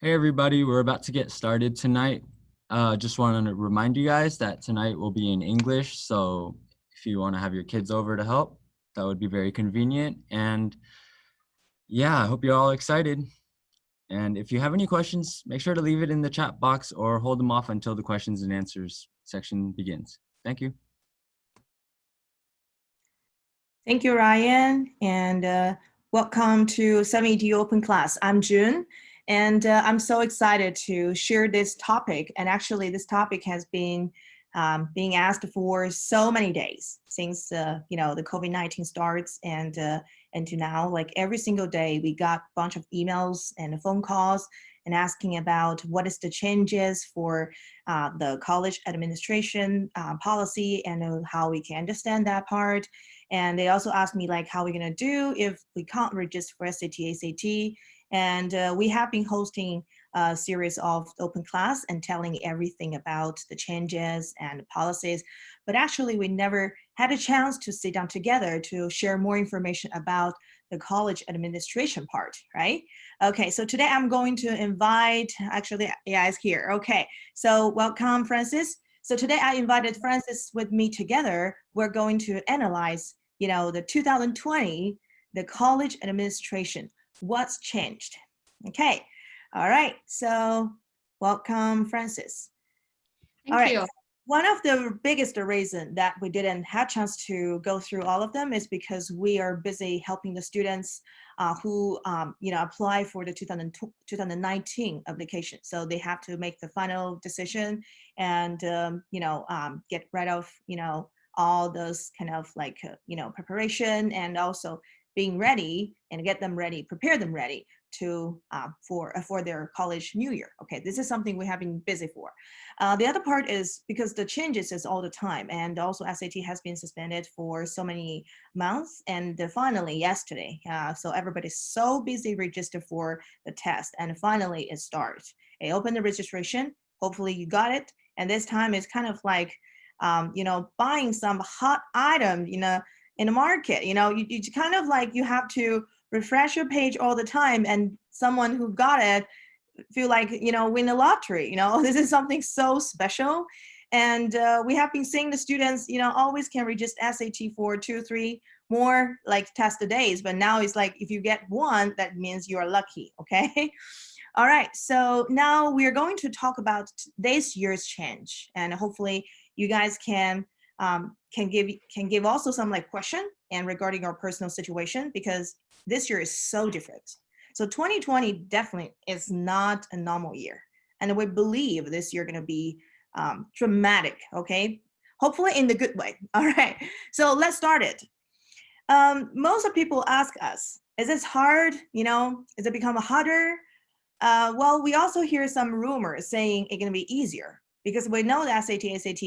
Hey everybody, we're about to get started tonight. Just want to remind you guys that tonight will be in English, so if you want to have your kids over to help, that would be very convenient. And yeah, I hope you're all excited. And if you have any questions, make sure to leave it in the chat box or hold them off until the questions and answers section begins. Thank you. Thank you, Ryan, and welcome to 7ED Open Class. I'm June, and I'm so excited to share this topic. And actually, this topic has been being asked for so many days since the COVID-19 starts, and to now, like every single day, we got a bunch of emails and phone calls and asking about what is the changes for the college administration policy and how we can understand that part. And they also asked me like, how are we gonna do if we can't register for SAT, ACT? And we have been hosting a series of open class and telling everything about the changes and the policies. But actually, we never had a chance to sit down together to share more information about the college administration part, right? Okay, so today I'm going to invite, actually, yeah, it's here. Okay, so welcome, Francis. So today I invited Francis with me together. We're going to analyze, the 2020, the college administration, what's changed. Okay, all right, so welcome, Francis. Thank you. One of the biggest reason that we didn't have a chance to go through all of them is because we are busy helping the students who apply for the 2019 application. So they have to make the final decision and get rid of all those kind of like preparation, and also being ready and get them ready, prepare them ready to for their college new year. Okay, this is something we have been busy for. The other part is because the changes is all the time, and also SAT has been suspended for so many months, and finally yesterday, so everybody's so busy registered for the test, and finally it starts. I opened the registration. Hopefully you got it, and this time it's kind of like buying some hot item in the market. You kind of like you have to refresh your page all the time, and someone who got it feel like win the lottery. This is something so special, and we have been seeing the students always can register SAT for 2-3 more like test days, but now it's like if you get one, that means you are lucky. Okay. All right, so now we are going to talk about this year's change, and hopefully you guys can give also some like question and regarding our personal situation, because this year is so different. So 2020 definitely is not a normal year, and we believe this year going to be dramatic. Okay, hopefully in the good way. All right, so let's start it. Most of people ask us, is this hard? Is it become harder? Well, we also hear some rumors saying it's going to be easier, because we know that SAT, ACT,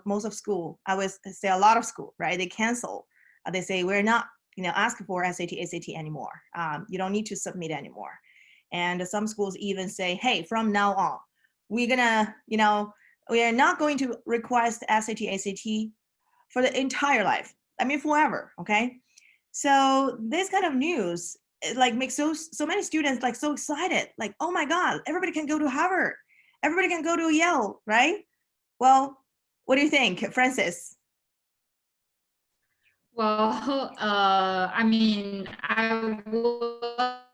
most of school, I would say a lot of school, right? They cancel. They say we're not, asking for SAT, ACT anymore. You don't need to submit anymore. And some schools even say, hey, from now on, we're gonna, we are not going to request SAT, ACT for the entire life. I mean, forever. Okay. So this kind of news like makes so many students like so excited, like, oh my God, everybody can go to Harvard. Everybody can go to Yale, right? Well, what do you think, Francis? Well, I mean, I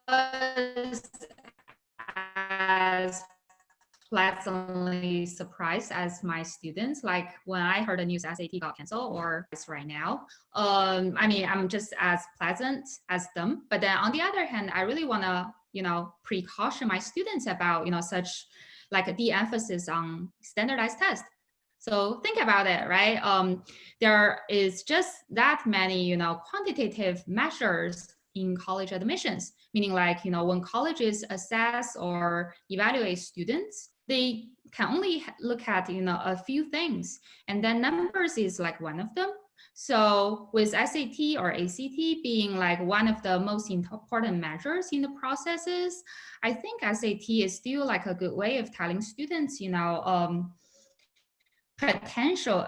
was as pleasantly surprised as my students. Like when I heard the news SAT got canceled or it's right now, I mean, I'm just as pleasant as them. But then on the other hand, I really want to, precaution my students about, such like a de-emphasis on standardized tests. So think about it, right? There is just that many, quantitative measures in college admissions, meaning like, when colleges assess or evaluate students, they can only look at, a few things. And then numbers is like one of them. So with SAT or ACT being like one of the most important measures in the processes, I think SAT is still like a good way of telling students, potential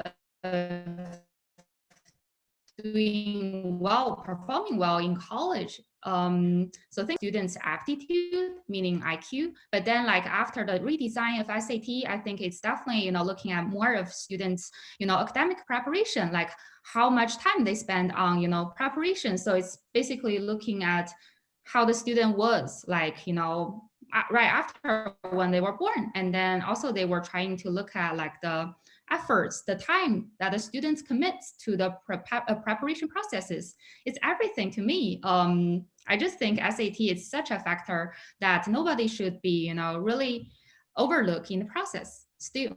doing well, performing well in college. So I think students' aptitude, meaning IQ, but then like after the redesign of SAT, I think it's definitely, looking at more of students, academic preparation, like how much time they spend on, preparation. So it's basically looking at how the student was like, right after when they were born. And then also they were trying to look at like the efforts, the time that the students commit to the preparation processes. It's everything to me. I just think SAT is such a factor that nobody should be, really overlook in the process still.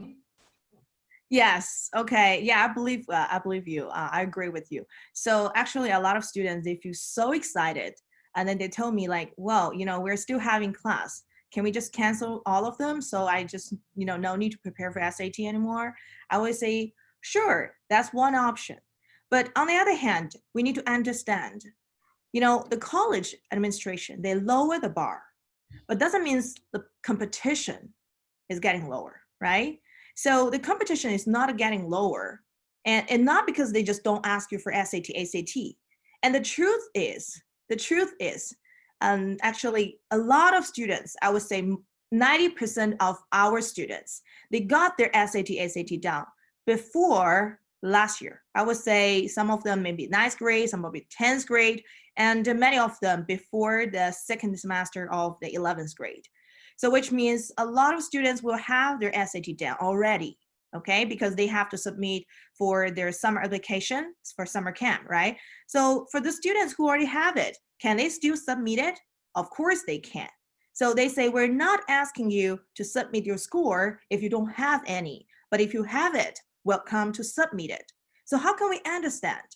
Yes. Okay. Yeah, I believe you. I agree with you. So actually, a lot of students they feel so excited, and then they tell me like, "Well, we're still having class. Can we just cancel all of them? So I just, no need to prepare for SAT anymore." I always say, "Sure, that's one option." But on the other hand, we need to understand, the college administration they lower the bar, but doesn't mean the competition is getting lower, right? So the competition is not getting lower, and not because they just don't ask you for SAT, ACT. And the truth is, actually, a lot of students, I would say 90% of our students, they got their SAT, ACT down before last year. I would say some of them maybe ninth grade, some of it 10th grade, and many of them before the second semester of the 11th grade. So which means a lot of students will have their SAT down already, okay? Because they have to submit for their summer application for summer camp, right? So for the students who already have it, can they still submit it? Of course they can. So they say, we're not asking you to submit your score if you don't have any, but if you have it, welcome to submit it. So how can we understand?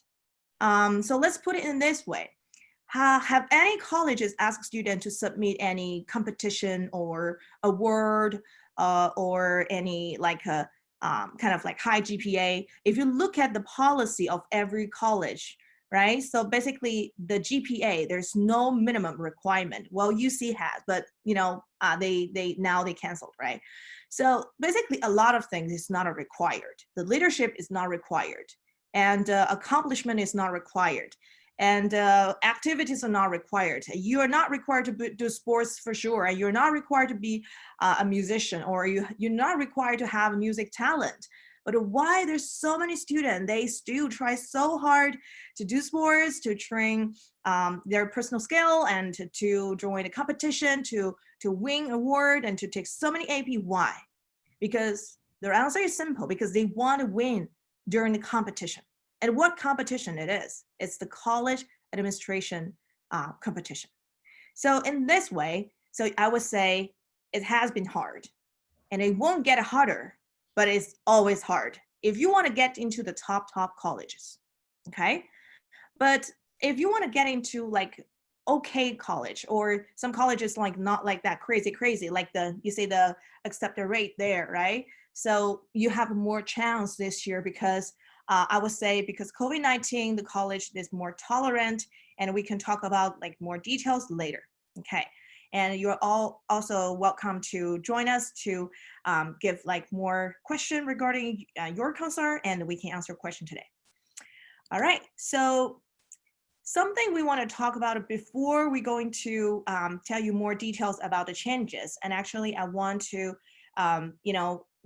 So let's put it in this way. Have any colleges asked students to submit any competition or award or any like a kind of like high GPA? If you look at the policy of every college, right? So basically the GPA, there's no minimum requirement. Well, UC has, but they canceled, right? So basically a lot of things is not required. The leadership is not required, and accomplishment is not required, and activities are not required. You are not required to do sports for sure, and you're not required to be a musician, or you're not required to have music talent. But why there's so many students, they still try so hard to do sports, to train their personal skill, and to join a competition, to win award, and to take so many AP. Why? Because their answer is simple, because they want to win during the competition. And what competition it is? It's the college administration competition. So in this way, so I would say it has been hard, and it won't get harder, but it's always hard if you want to get into the top colleges, okay? But if you want to get into like okay college, or some colleges like not like that crazy, like the accepted rate there, right? So you have more chance this year because I would say because COVID-19, the college is more tolerant, and we can talk about like more details later, okay? And you're all also welcome to join us to give like more question regarding your concern, and we can answer question today. All right, so something we want to talk about before we going to tell you more details about the changes. And actually, I want to,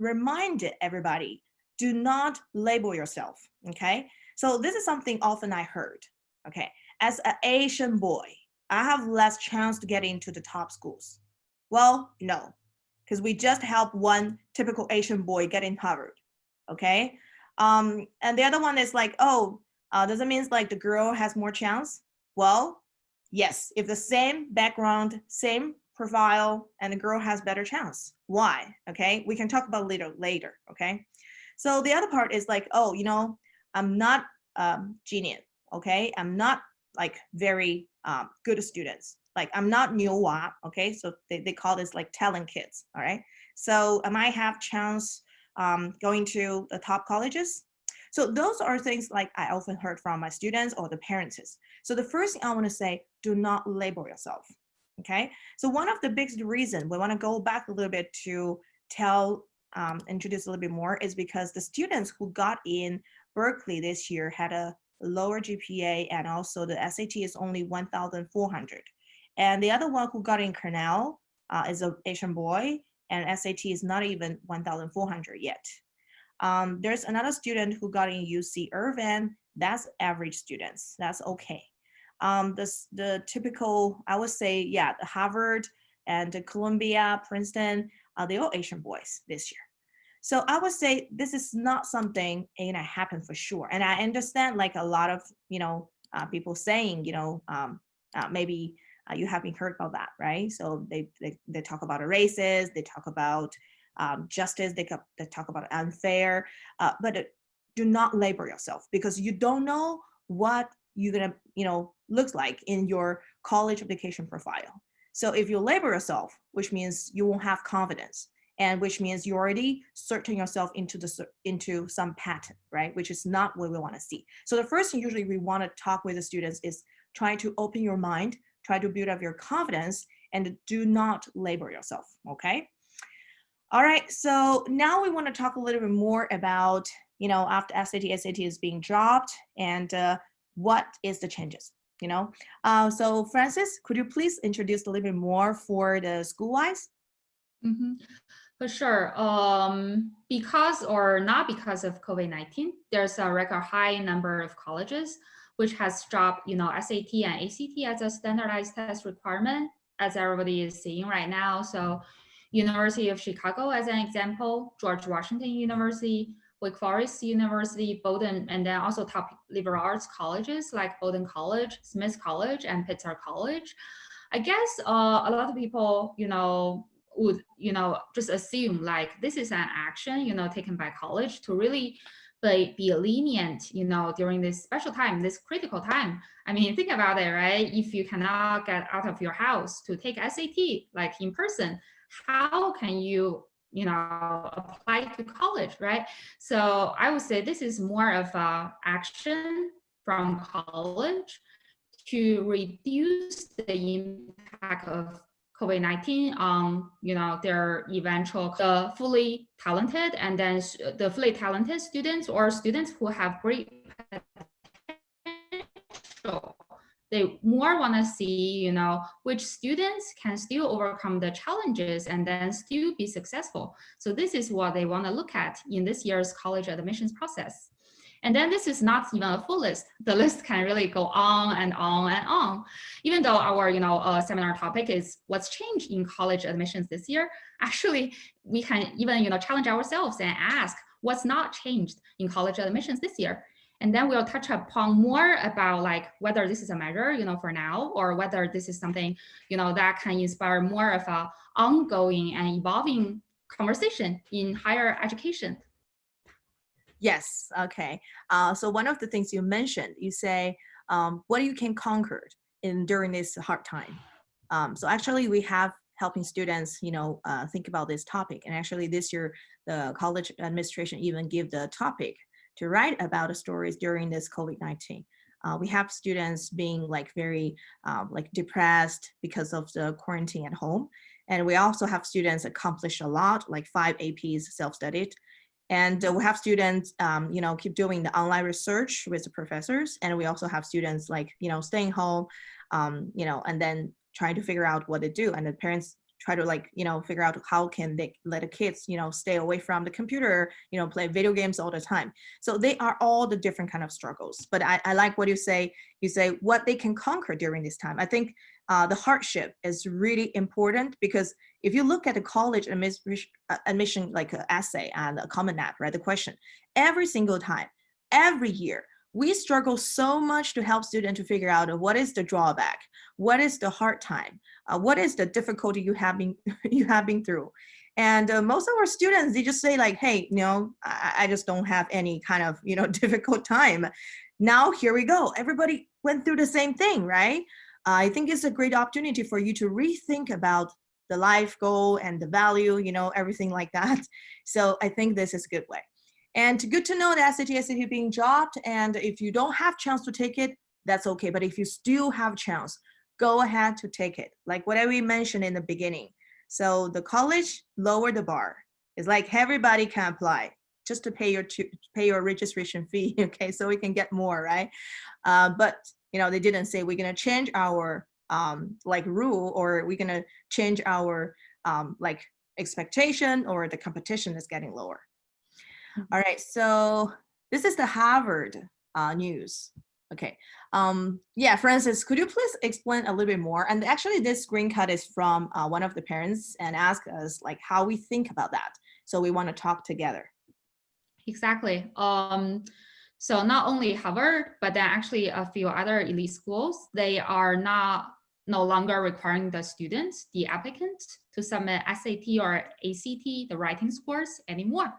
remind everybody, do not label yourself, okay? So this is something often I heard, okay? As an Asian boy, I have less chance to get into the top schools. Well, no, because we just help one typical Asian boy get in Harvard, okay? And the other one is like, oh, does it mean like the girl has more chance? Well, yes, if the same background, same profile, and the girl has better chance. Why? Okay, we can talk about later, okay? So the other part is like, oh, I'm not genius, okay? I'm not like very good students. Like I'm not Niuwa, okay? So they call this like talent kids, all right? So am I have chance going to the top colleges? So those are things like I often heard from my students or the parents. So the first thing I want to say, do not label yourself, okay? So one of the biggest reasons we want to go back a little bit to introduce a little bit more is because the students who got in Berkeley this year had a lower GPA, and also the SAT is only 1,400. And the other one who got in Cornell is an Asian boy, and SAT is not even 1,400 yet. There's another student who got in UC Irvine. That's average students. That's okay. The typical, I would say, yeah, the Harvard and the Columbia, Princeton, they're all Asian boys this year. So I would say this is not something ain't gonna happen for sure. And I understand like a lot of, people saying, maybe you haven't heard about that, right? So they talk about races, they talk about justice, they talk about unfair, but do not label yourself because you don't know what you're gonna, looks like in your college application profile. So if you label yourself, which means you won't have confidence, and which means you already certain yourself into some pattern, right? Which is not what we want to see. So the first thing usually we want to talk with the students is try to open your mind, try to build up your confidence, and do not label yourself, okay? All right, so now we want to talk a little bit more about, after SAT is being dropped and what is the changes, So Francis, could you please introduce a little bit more for the school-wise? For sure. Because or not because of COVID-19, there's a record high number of colleges which has dropped, SAT and ACT as a standardized test requirement, as everybody is seeing right now. So University of Chicago as an example, George Washington University, Wake Forest University, Bowdoin, and then also top liberal arts colleges like Bowdoin College, Smith College, and Pitzer College. I guess a lot of people, would, just assume like this is an action, taken by college to really be lenient, during this special time, this critical time. I mean, think about it, right? If you cannot get out of your house to take SAT, like in person, how can you, apply to college, right? So I would say this is more of a action from college to reduce the impact of COVID-19 on, their eventual fully talented, and then the fully talented students or students who have great potential. They more want to see, which students can still overcome the challenges and then still be successful. So this is what they want to look at in this year's college admissions process. And then this is not even a full list. The list can really go on and on and on. Even though our seminar topic is what's changed in college admissions this year, actually we can even challenge ourselves and ask what's not changed in college admissions this year. And then we'll touch upon more about like whether this is a measure for now, or whether this is something that can inspire more of a ongoing and evolving conversation in higher education. Yes, okay. So one of the things you mentioned, you say, what you can conquer during this hard time. So actually we have helping students, think about this topic. And actually this year, the college administration even give the topic to write about the stories during this COVID-19. We have students being like very depressed because of the quarantine at home. And we also have students accomplish a lot, like 5 APs self-studied. And we have students, keep doing the online research with the professors. And we also have students like, staying home, and then trying to figure out what to do. And the parents try to figure out how can they let the kids, stay away from the computer, play video games all the time. So they are all the different kind of struggles. But I like what you say what they can conquer during this time. I think the hardship is really important, because if you look at the college admission like essay and a Common App, right, the question, every single time, every year, we struggle so much to help students to figure out what is the drawback, what is the hard time, what is the difficulty you have been through. And most of our students, they just say like, hey, I just don't have any kind of, difficult time. Now, here we go. Everybody went through the same thing, right? I think it's a great opportunity for you to rethink about the life goal and the value, everything like that. So I think this is a good way. And good to know that SAT being dropped. And if you don't have chance to take it, that's okay. But if you still have chance, go ahead to take it. Like what we mentioned in the beginning. So the college lowered the bar. It's like everybody can apply just to pay your registration fee, okay, so we can get more, right? But they didn't say we're gonna change our like rule, or we're gonna change our like expectation, or the competition is getting lower. All right, so this is the Harvard news. Okay, yeah, Francis, could you please explain a little bit more? And actually this screen cut is from one of the parents and ask us like how we think about that. So we want to talk together. Exactly. So not only Harvard, but then actually a few other elite schools, they are no longer requiring the students, the applicants, to submit SAT or ACT, the writing scores anymore.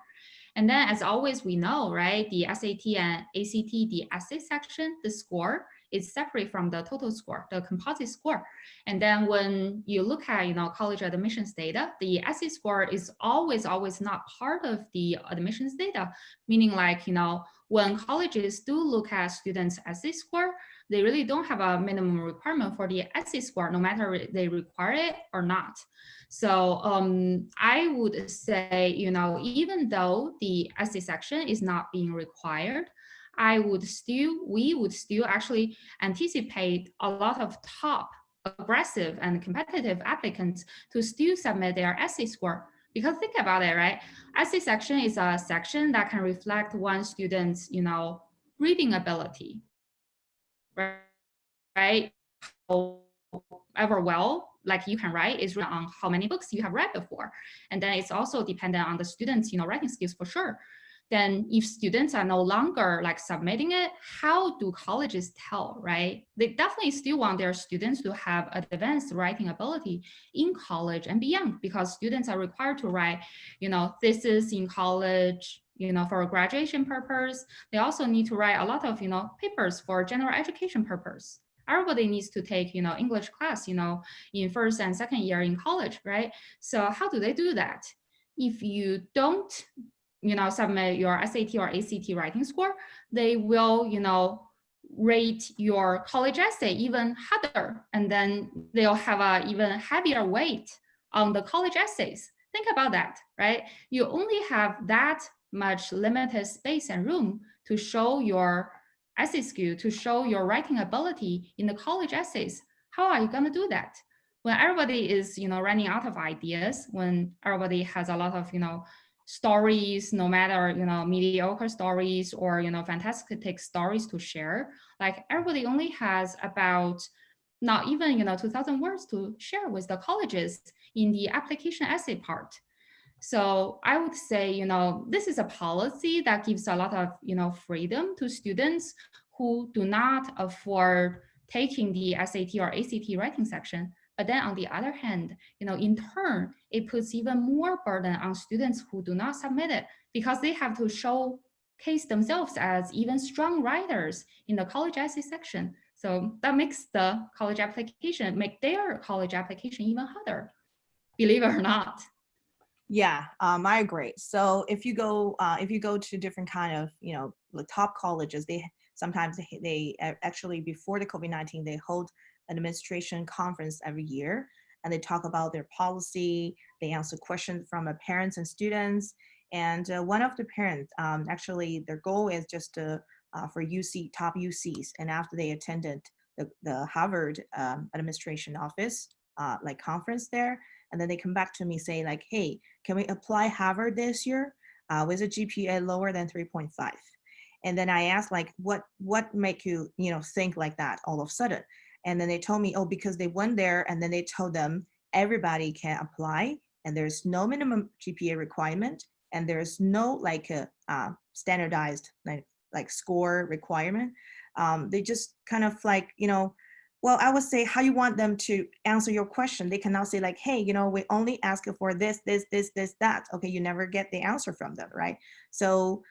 And then as always, we know, right, the SAT and ACT, the essay section, the score is separate from the total score, the composite score. And then when you look at, college admissions data, the essay score is always not part of the admissions data, meaning like, when colleges do look at students' essay score, they really don't have a minimum requirement for the essay score, no matter they require it or not. So I would say, even though the essay section is not being required, we would still actually anticipate a lot of top aggressive and competitive applicants to still submit their essay score. Because think about it, right? Essay section is a section that can reflect one student's, reading ability, right? However well, like you can write, is on how many books you have read before. And then it's also dependent on the students, writing skills for sure. Then if students are no longer like submitting it, how do colleges tell, right? They definitely still want their students to have advanced writing ability in college and beyond, because students are required to write, thesis in college, for a graduation purpose. They also need to write a lot of, papers for general education purpose. Everybody needs to take, English class, in first and second year in college, right? So how do they do that? If you don't, submit your SAT or ACT writing score, they will, rate your college essay even harder, and then they'll have a even heavier weight on the college essays. Think about that, right? You only have that much limited space and room to show your essay skill, to show your writing ability in the college essays. How are you going to do that? When everybody is, running out of ideas, when everybody has a lot of, stories, no matter, mediocre stories or, fantastic stories to share, like everybody only has about not even, 2,000 words to share with the colleges in the application essay part. So I would say, this is a policy that gives a lot of, freedom to students who do not afford taking the SAT or ACT writing section. But then on the other hand, in turn, it puts even more burden on students who do not submit it, because they have to showcase themselves as even strong writers in the college essay section. So that makes the college application, make their college application even harder, believe it or not. Yeah, I agree. So if you go to different kind of, the top colleges, sometimes they actually, before the COVID-19, they hold an administration conference every year, and they talk about their policy. They answer questions from parents and students. And one of the parents, actually, their goal is just for top UCs. And after they attended the Harvard administration office like conference there, and then they come back to me say like, hey, can we apply Harvard this year with a GPA lower than 3.5? And then I asked like, what make you, think like that all of a sudden? And then they told me, oh, because they went there and then they told them everybody can apply, and there's no minimum GPA requirement, and there's no like a standardized like score requirement. They just kind of like, well, I would say how you want them to answer your question. They cannot say like, hey, we only ask for this, that. Okay, you never get the answer from them, right? So,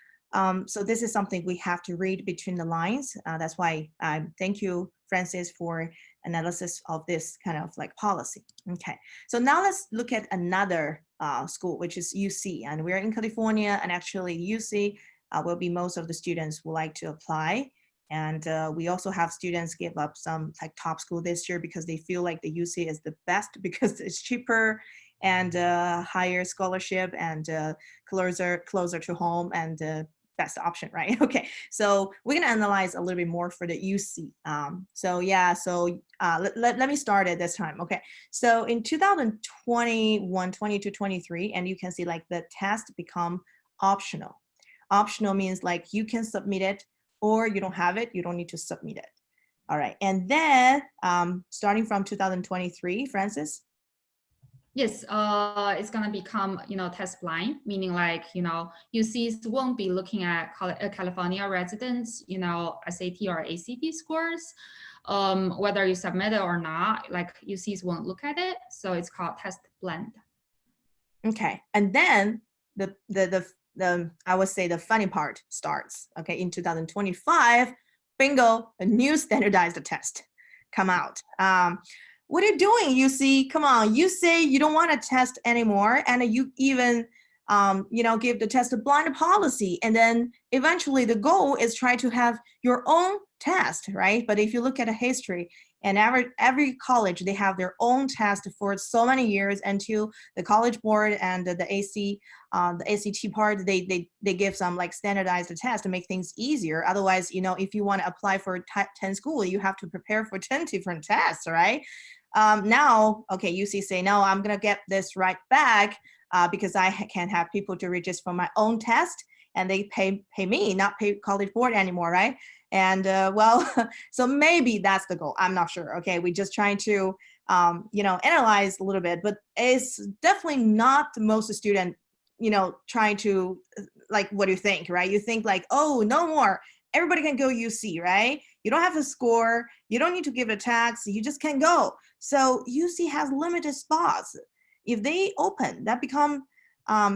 so this is something we have to read between the lines. That's why thank you, Francis, for analysis of this kind of like policy. Okay, so now let's look at another school, which is UC, and we're in California, and actually UC will be most of the students would like to apply. And we also have students give up some like top school this year because they feel like the UC is the best because it's cheaper and higher scholarship and closer to home and best option, right? Okay, so we're gonna analyze a little bit more for the UC. So yeah, so let me start it this time. Okay, so in 2021, 22, 23, and you can see like the test become optional. Optional means like you can submit it or you don't have it, you don't need to submit it. All right, and then starting from 2023, Francis? Yes, it's gonna become, test blind, meaning like, UCs won't be looking at California residents, SAT or ACT scores, whether you submit it or not, like UCs won't look at it. So it's called test blend. Okay, and then the I would say the funny part starts. Okay, in 2025, bingo, a new standardized test come out. What are you doing, UC? Come on, you say you don't want to test anymore, and you even give the test a blind policy, and then eventually the goal is try to have your own test, right? But if you look at a history, and every college, they have their own test for so many years until the College Board and the ACT part, they give some like standardized test to make things easier. Otherwise, if you want to apply for 10 school, you have to prepare for 10 different tests, right? Now, okay, UC say, no, I'm gonna get this right back because I can have people to register for my own test and they pay me, not pay College Board anymore, right? And well, so maybe that's the goal. I'm not sure. Okay, we're just trying to, analyze a little bit, but it's definitely not most student, trying to like, what do you think, right? You think like, oh, no more. Everybody can go UC, right? You don't have to score. You don't need to give a tax. You just can go. So UC has limited spots. If they open, that become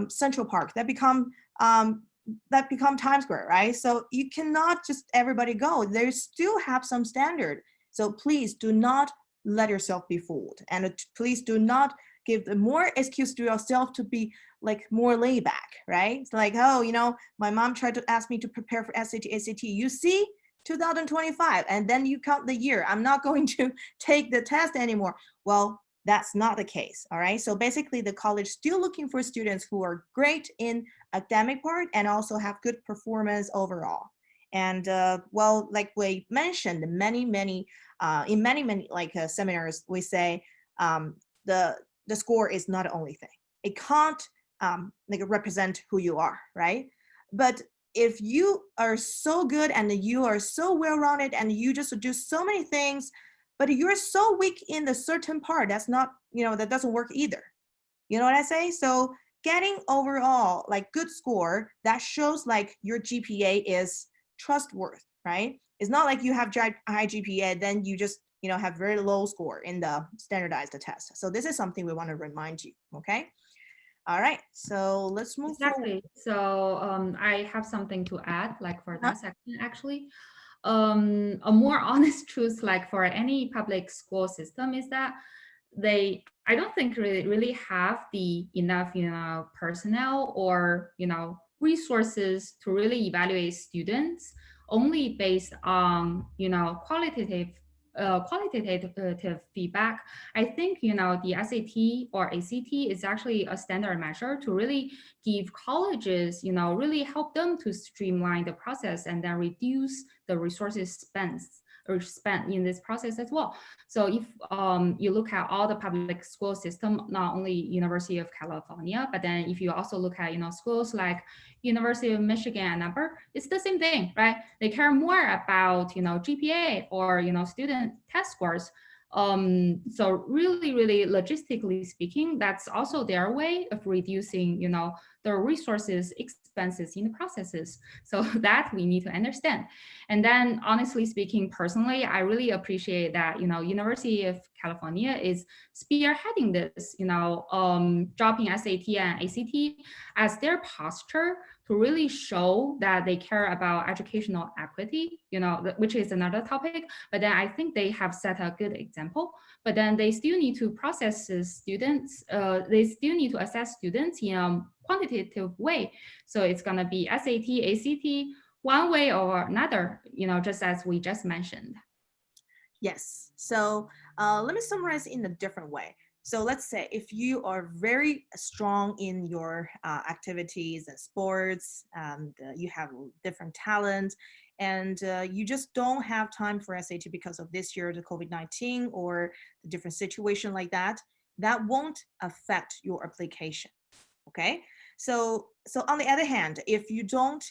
Central Park. That become Times Square, right? So you cannot just everybody go. They still have some standard. So please do not let yourself be fooled. And please do not give more excuse to yourself to be like more laid back, right? It's like, oh, my mom tried to ask me to prepare for SAT, ACT. You see, 2025, and then you count the year. I'm not going to take the test anymore. Well, that's not the case, all right? So basically the college still looking for students who are great in academic part and also have good performance overall. And well, like we mentioned, in many like seminars, we say the score is not the only thing. It can't like represent who you are, right? But if you are so good and you are so well-rounded and you just do so many things, but you're so weak in the certain part, that's not, that doesn't work either. You know what I say? So getting overall like good score, that shows like your GPA is trustworthy, right? It's not like you have high GPA, then you just, have very low score in the standardized test. So this is something we want to remind you, okay? All right, so let's move forward. Exactly. So I have something to add, like for that section, actually. A more honest truth, like for any public school system, is that I don't think really have the enough, personnel or, resources to really evaluate students only based on, qualitative feedback. I think, the SAT or ACT is actually a standard measure to really give colleges, really help them to streamline the process and then reduce the resources spent in this process as well. So if you look at all the public school system, not only University of California, but then if you also look at, schools like University of Michigan and Upper, it's the same thing, right? They care more about, GPA or, student test scores. So really logistically speaking, that's also their way of reducing, the resources expenses in the processes. So that we need to understand. And then honestly speaking, personally, I really appreciate that, University of California is spearheading this, dropping SAT and ACT as their posture to really show that they care about educational equity, which is another topic. But then I think they have set a good example. But then they still need to process students. They still need to assess students in a quantitative way. So it's going to be SAT, ACT, one way or another, just as we just mentioned. Yes. So let me summarize in a different way. So let's say if you are very strong in your activities and sports, and you have different talents, and you just don't have time for SAT because of this year, the COVID-19 or the different situation like that, that won't affect your application. Okay. So on the other hand, if you don't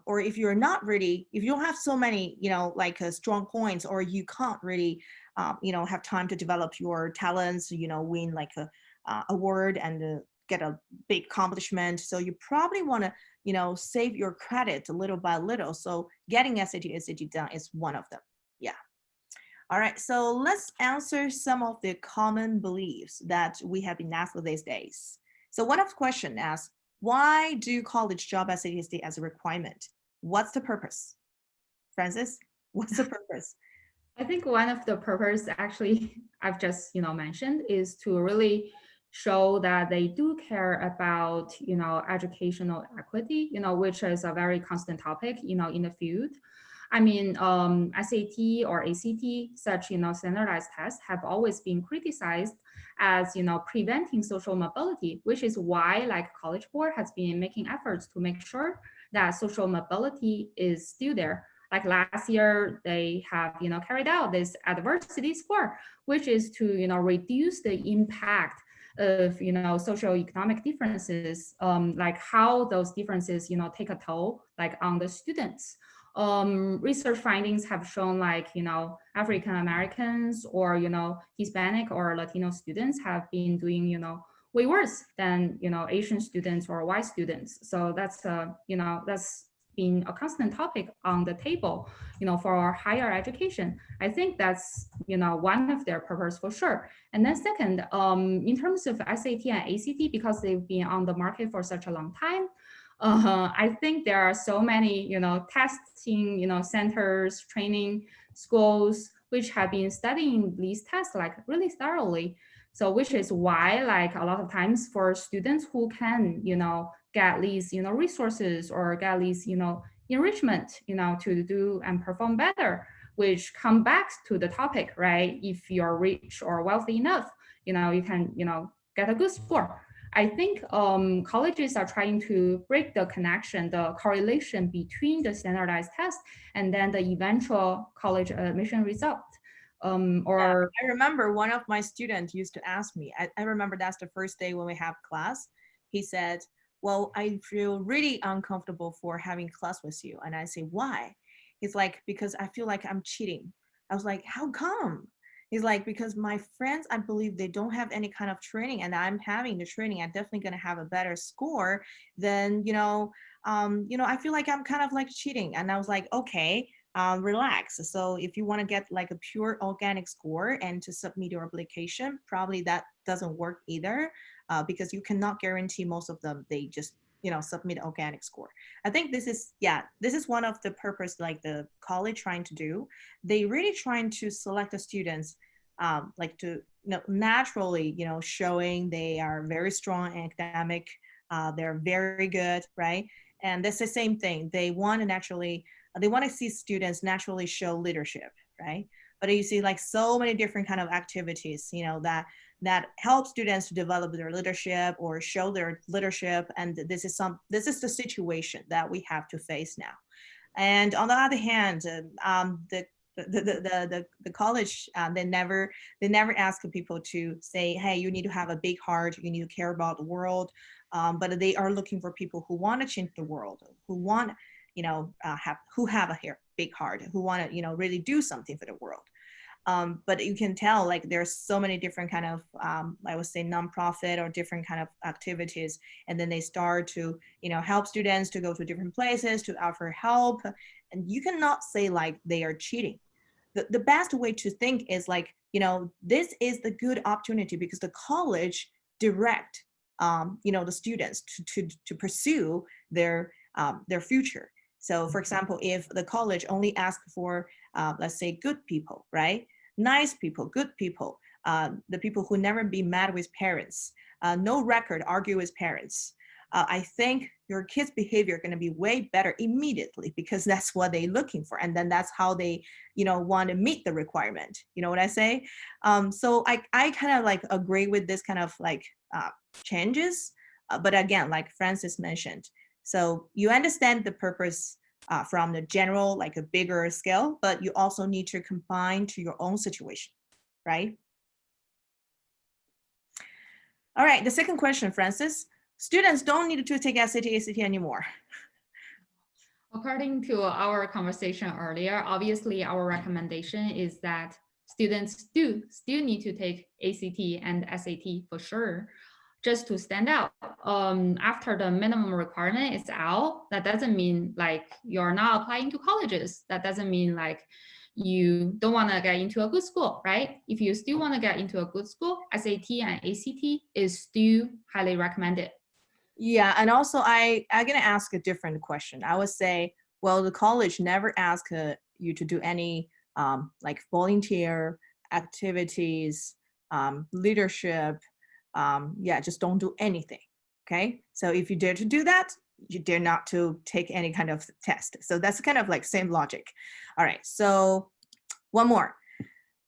or if you're not really, if you don't have so many, like strong points, or you can't really, have time to develop your talents, win like a award and get a big accomplishment. So you probably want to, save your credit little by little. So getting SAT, SAT done is one of them. Yeah. All right. So let's answer some of the common beliefs that we have been asked these days. So one of the question asks, why do college job SAT as a requirement? What's the purpose? Francis, what's the purpose? I think one of the purpose actually I've just mentioned is to really show that they do care about educational equity, which is a very constant topic in the field. I mean, SAT or ACT, such standardized tests have always been criticized as preventing social mobility, which is why like College Board has been making efforts to make sure that social mobility is still there. Like last year, they have carried out this adversity score, which is to reduce the impact of socioeconomic differences, like how those differences take a toll like on the students. Research findings have shown like African Americans or Hispanic or Latino students have been doing way worse than Asian students or white students. So that's that's been a constant topic on the table, for higher education. I think that's, one of their purpose for sure. And then second, in terms of SAT and ACT, because they've been on the market for such a long time, I think there are so many, testing, centers, training schools, which have been studying these tests like really thoroughly. So which is why like a lot of times for students who can, get these, resources or get these, enrichment, to do and perform better, which come back to the topic, right? If you're rich or wealthy enough, you can, get a good score. I think colleges are trying to break the connection, the correlation between the standardized test and then the eventual college admission result. Or I remember one of my students used to ask me, I remember that's the first day when we have class. He said, well, I feel really uncomfortable for having class with you. And I say, why? He's like, because I feel like I'm cheating. I was like, how come? He's like, because my friends, I believe they don't have any kind of training and I'm having the training. I'm definitely going to have a better score than, I feel like I'm kind of like cheating. And I was like, okay, relax. So if you want to get like a pure organic score and to submit your application, probably that doesn't work either, because you cannot guarantee most of them. They just submit organic score. I think this is one of the purpose like the college trying to do. They really trying to select the students like to naturally showing they are very strong in academic, they're very good, right? And that's the same thing. They want to naturally they want to see students naturally show leadership, right? But you see like so many different kind of activities, that help students to develop their leadership or show their leadership. And this is the situation that we have to face now. And on the other hand, the college, they never ask people to say, hey, you need to have a big heart, you need to care about the world, but they are looking for people who want to change the world, who want have a big heart, who want to really do something for the world. But you can tell like there's so many different kind of I would say nonprofit or different kind of activities, and then they start to help students to go to different places to offer help, and you cannot say like they are cheating. The best way to think is like this is the good opportunity because the college direct the students to pursue their future. So for example, if the college only asks for let's say good people, right? Nice people, good people, the people who never be mad with parents, no record argue with parents, I think your kids' behavior are going to be way better immediately because that's what they're looking for. And then that's how they, want to meet the requirement. You know what I say? So I kind of like agree with this kind of like changes. But again, like Francis mentioned, so you understand the purpose from the general, like a bigger scale, but you also need to combine to your own situation, right? All right, the second question, Francis. Students don't need to take SAT, ACT anymore. According to our conversation earlier, obviously our recommendation is that students do still need to take ACT and SAT for sure, just to stand out. After the minimum requirement is out, that doesn't mean like you're not applying to colleges. That doesn't mean like you don't want to get into a good school, right? If you still want to get into a good school, SAT and ACT is still highly recommended. Yeah, and also I'm gonna ask a different question. I would say, well, the college never ask you to do any like volunteer activities, leadership. Yeah, just don't do anything. Okay, so if you dare to do that, you dare not to take any kind of test. So that's kind of like same logic. All right, so one more.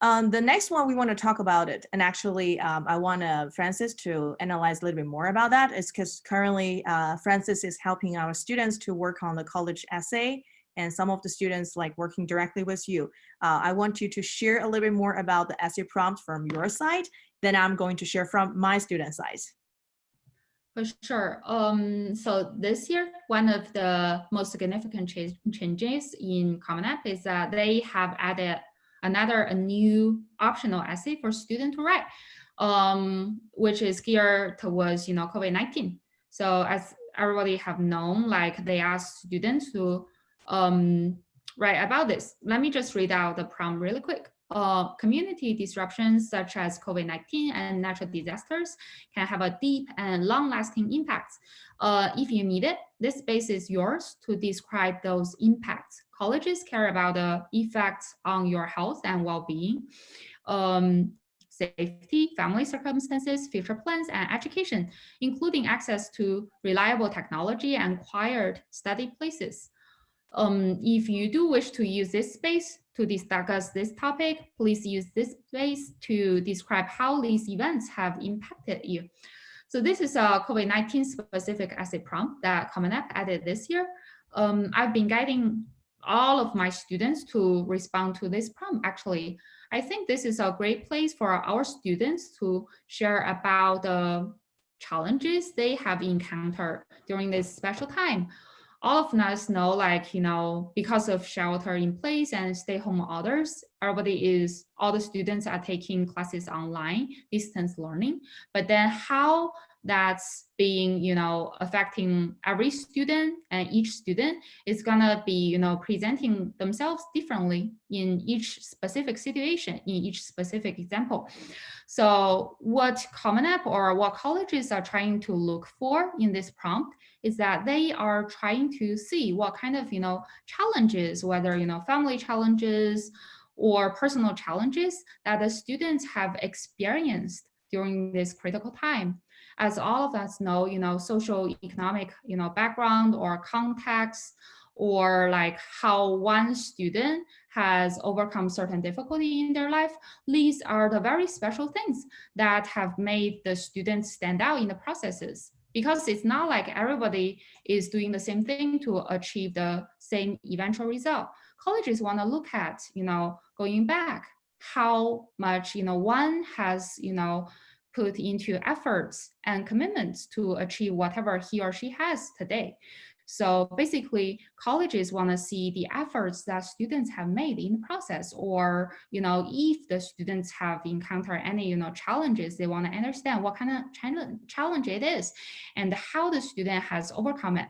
The next one we want to talk about it, and actually I want Francis to analyze a little bit more about that, is because currently Francis is helping our students to work on the college essay, and some of the students like working directly with you. I want you to share a little bit more about the essay prompt from your side, then I'm going to share from my student side. For sure. So this year, one of the most significant changes in Common App is that they have added a new optional essay for students to write, which is geared towards COVID-19. So as everybody have known, like they ask students to write about this. Let me just read out the prompt really quick. Community disruptions such as COVID-19 and natural disasters can have a deep and long-lasting impact. If you need it, this space is yours to describe those impacts. Colleges care about the effects on your health and well-being, safety, family circumstances, future plans, and education, including access to reliable technology and quiet study places. If you do wish to use this space to discuss this topic, please use this space to describe how these events have impacted you. So this is a COVID-19 specific essay prompt that Common App added this year. I've been guiding all of my students to respond to this prompt. Actually, I think this is a great place for our students to share about the challenges they have encountered during this special time. All of us know, like, because of shelter in place and stay home orders, all the students are taking classes online, distance learning. But then how that's being, affecting every student, and each student is gonna be, presenting themselves differently in each specific situation, in each specific example. So what Common App or what colleges are trying to look for in this prompt is that they are trying to see what kind of, challenges, whether, family challenges or personal challenges that the students have experienced during this critical time. As all of us know, social economic, background or context, or like how one student has overcome certain difficulty in their life, these are the very special things that have made the students stand out in the processes. Because it's not like everybody is doing the same thing to achieve the same eventual result. Colleges want to look at, going back, how much, one has, put into efforts and commitments to achieve whatever he or she has today. So basically, colleges want to see the efforts that students have made in the process, or if the students have encountered any challenges, they want to understand what kind of challenge it is and how the student has overcome it.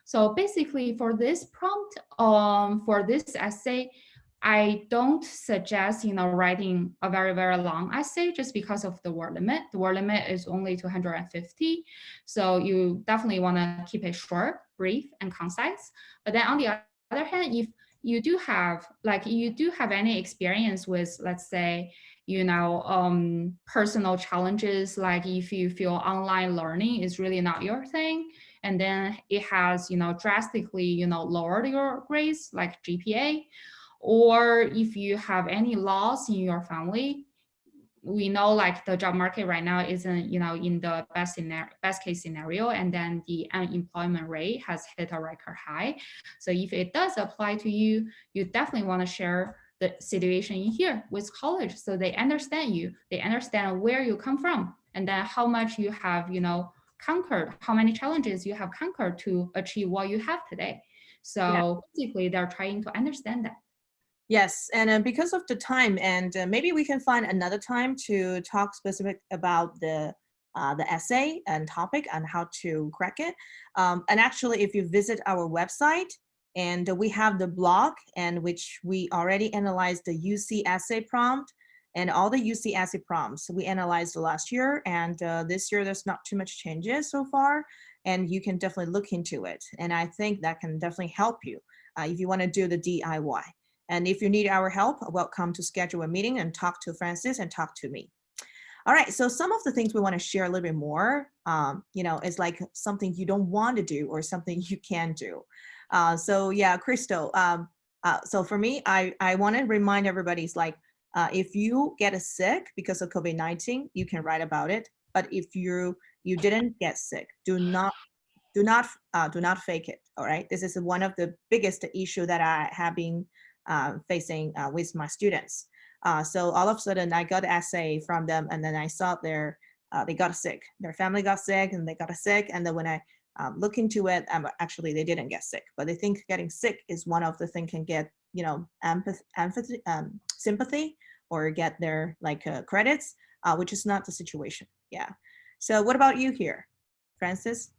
So basically, for this prompt, for this essay, I don't suggest, writing a very, very long essay just because of the word limit. The word limit is only 250. So you definitely want to keep it short, brief, and concise. But then on the other hand, if you do have any experience with, let's say, personal challenges, like if you feel online learning is really not your thing, and then it has, drastically, lowered your grades like GPA, or if you have any loss in your family. We know like the job market right now isn't, in the best case scenario, and then the unemployment rate has hit a record high. So if it does apply to you, you definitely want to share the situation in here with college, so they understand you, they understand where you come from, and then how much you have, conquered, how many challenges you have conquered to achieve what you have today. Yeah. So basically, they're trying to understand that. Yes, and because of the time, and maybe we can find another time to talk specific about the essay and topic and how to crack it. And actually, if you visit our website, and we have the blog, and which we already analyzed the UC essay prompt and all the UC essay prompts we analyzed last year, and this year there's not too much changes so far, and you can definitely look into it. And I think that can definitely help you if you want to do the DIY. And if you need our help, welcome to schedule a meeting and talk to Francis and talk to me. All right, so some of the things we want to share a little bit more, is like something you don't want to do or something you can do. So yeah, Crystal, so for me, I want to remind everybody, it's like, if you get sick because of COVID-19, you can write about it. But if you didn't get sick, do not fake it. All right, this is one of the biggest issue that I have been facing with my students. So all of a sudden I got an essay from them, and then I saw they got sick. Their family got sick, and they got sick. And then when I look into it, actually they didn't get sick, but they think getting sick is one of the things can get, empathy, sympathy, or get their credits, which is not the situation. Yeah. So what about you here, Francis?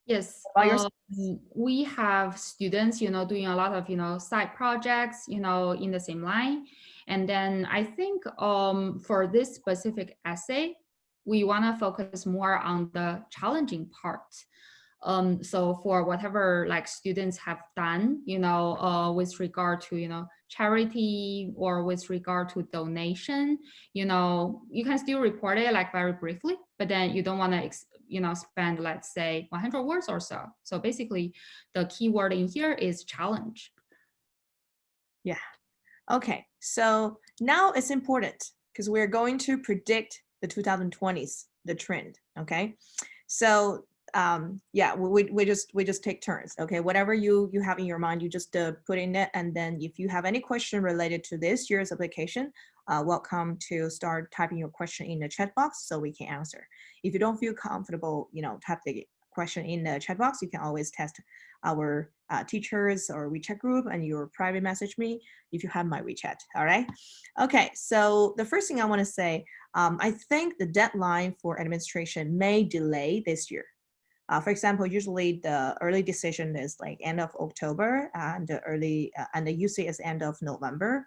Yes, About your we have students, doing a lot of, side projects, in the same line. And then I think for this specific essay, we want to focus more on the challenging part. So for whatever like students have done, with regard to, charity or with regard to donation, you can still report it like very briefly, but then you don't want to, spend, let's say 100 words or so. So basically the key word in here is challenge. Yeah. Okay. So now it's important because we're going to predict the 2020s, the trend. Okay. So yeah, we just take turns. Okay. Whatever you have in your mind, you just put in it. And then if you have any question related to this year's application, welcome to start typing your question in the chat box so we can answer. If you don't feel comfortable, type the question in the chat box, you can always test our teachers or WeChat group, and you private message me if you have my WeChat. All right. Okay. So the first thing I want to say, I think the deadline for administration may delay this year. For example, usually the early decision is like end of October, and the and the UC is end of November.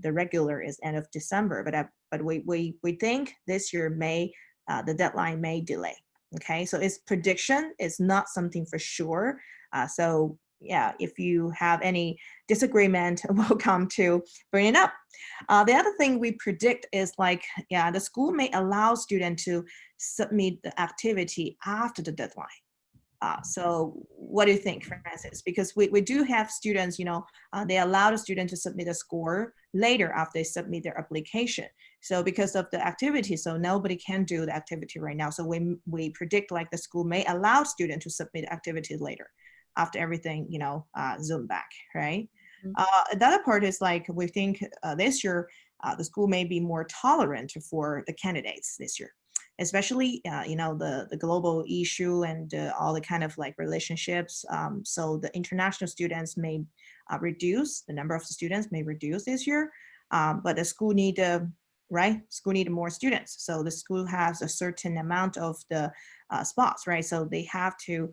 The regular is end of December, but we think this year the deadline may delay. Okay, so it's prediction, it's not something for sure. So yeah, if you have any disagreement, welcome to bring it up. The other thing we predict is like, yeah, the school may allow students to submit the activity after the deadline. So what do you think, Francis? Because we do have students, they allow the student to submit a score later after they submit their application. So because of the activity, so nobody can do the activity right now. So we predict like the school may allow students to submit activities later after everything, Zoom back, right? The other part is like, we think this year, the school may be more tolerant for the candidates this year, especially the global issue and all the kind of like relationships. So the international students may reduce, the number of students may reduce this year, but the school need school need more students. So the school has a certain amount of the spots, right? So they have to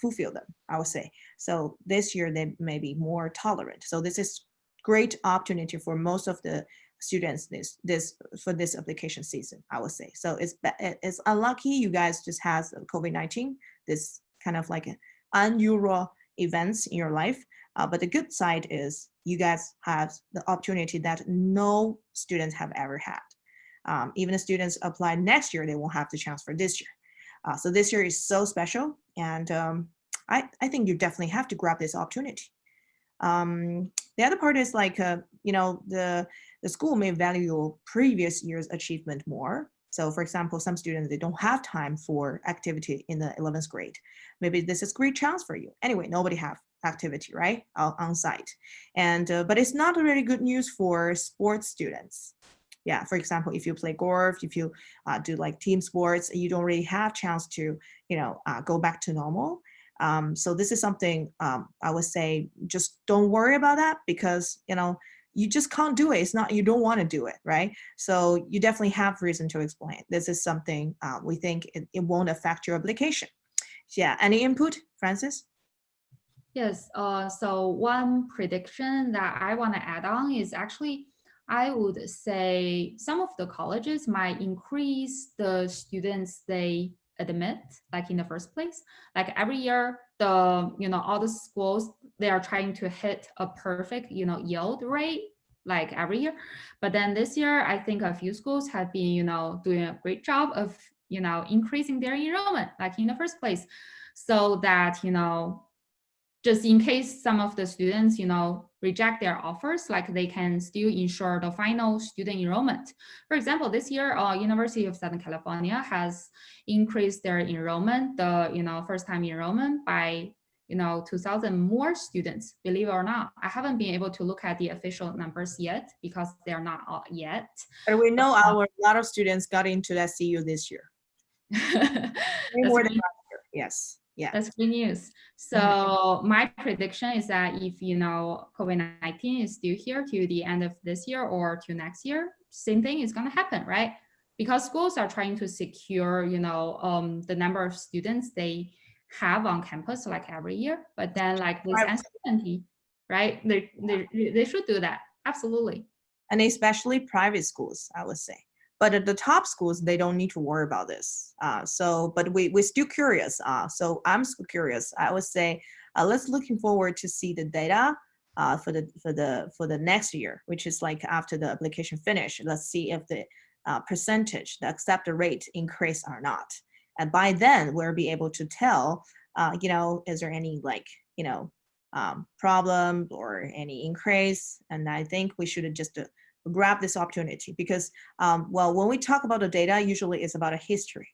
fulfill them, I would say. So this year they may be more tolerant. So this is great opportunity for most of the students for this application season, I would say. So it's unlucky you guys just has COVID-19, this kind of like an unusual events in your life. But the good side is you guys have the opportunity that no students have ever had. Even the students apply next year, they won't have the chance for this year. So this year is so special, and I think you definitely have to grab this opportunity. The other part is like, the school may value your previous year's achievement more. So for example, some students, they don't have time for activity in the 11th grade. Maybe this is a great chance for you. Anyway, nobody have activity, right? On site. And, but it's not really good news for sports students. Yeah, for example, if you play golf, if you do like team sports, you don't really have chance to, go back to normal. So this is something I would say, just don't worry about that, because you just can't do it. It's not, you don't want to do it, right? So you definitely have reason to explain. This is something we think it won't affect your application. Yeah, any input, Francis? Yes, so one prediction that I want to add on is actually, I would say some of the colleges might increase the students they admit, like in the first place. Like every year, all the schools, they are trying to hit a perfect, yield rate, like every year. But then this year, I think a few schools have been, doing a great job of, increasing their enrollment, like in the first place, so that, just in case some of the students, reject their offers, like they can still ensure the final student enrollment. For example, this year, University of Southern California has increased their enrollment, the first time enrollment by 2,000 more students, believe it or not. I haven't been able to look at the official numbers yet because they're not out yet. But we know a lot of students got into that CU this year. Way That's more than great. last year. Yes. Yeah. That's good news. So my prediction is that if COVID-19 is still here to the end of this year or to next year, same thing is going to happen, right? Because schools are trying to secure the number of students they have on campus like every year, but then like with uncertainty, right? They should do that. Absolutely. And especially private schools, I would say. But at the top schools, they don't need to worry about this. But we're still curious. So I'm still curious. I would say, let's looking forward to see the data for the next year, which is like after the application finish. Let's see if the percentage, the accepted rate increase or not. And by then, we'll be able to tell, is there any like, problem or any increase. And I think we should just grab this opportunity because, when we talk about the data, usually it's about a history.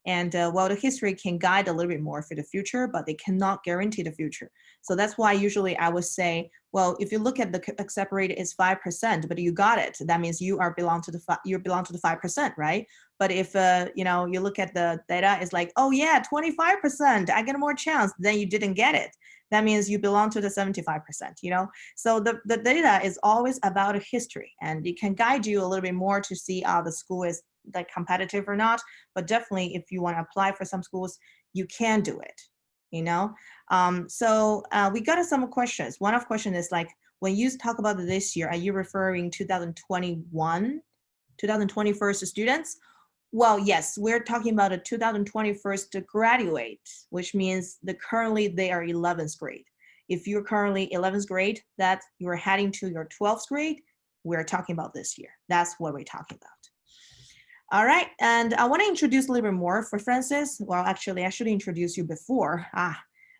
And while the history can guide a little bit more for the future, but they cannot guarantee the future. So that's why usually I would say, well, if you look at the accept rate is 5%, but you got it, that means you belong to the 5%, right? But if you look at the data, it's like, oh yeah, 25%, I get more chance. Then you didn't get it. That means you belong to the 75%. So the data is always about a history, and it can guide you a little bit more to see the school is like competitive or not. But definitely, if you want to apply for some schools, you can do it. So we got some questions. One of the questions is like, when you talk about this year, are you referring 2021, 2021 students? Well, yes, we're talking about a 2021 to graduate, which means currently they are 11th grade. If you're currently 11th grade, that you're heading to your 12th grade, we're talking about this year. That's what we're talking about. All right, and I want to introduce a little bit more for Francis. Well, actually, I should introduce you before.